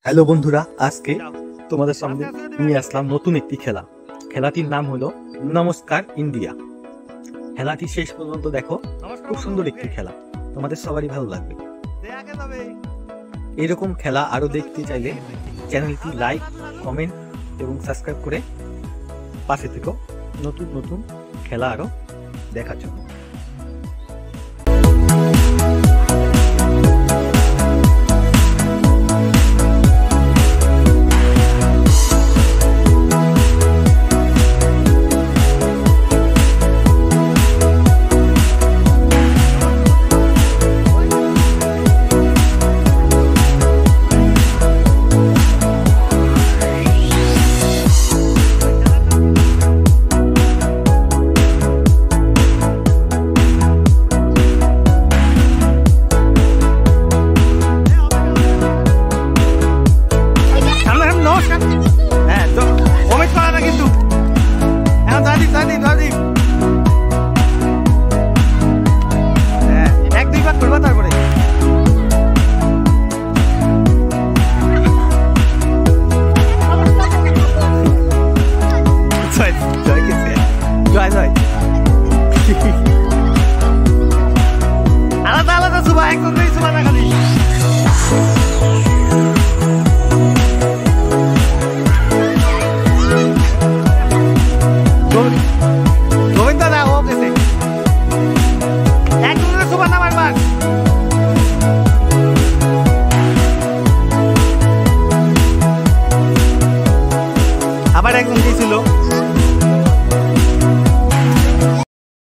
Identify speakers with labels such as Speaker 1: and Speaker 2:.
Speaker 1: Hello বন্ধুরা, আজকে তোমাদের সামনে নিয়ে আসলাম নতুন একটি খেলা। খেলাটির নাম হলো নমস্কার ইন্ডিয়া। খেলাটি শেষ পর্যন্ত দেখো, খুব সুন্দর একটি খেলা, তোমাদের সবারই ভালো লাগবে। এরকম খেলা আরো দেখতে চাইলে চ্যানেলটি লাইক, কমেন্ট এবং সাবস্ক্রাইব করে পাশে থেকো নতুন নতুন খেলা আরো দেখার জন্য। আলাদা আলাদা সুবা একদম সুবা না খালি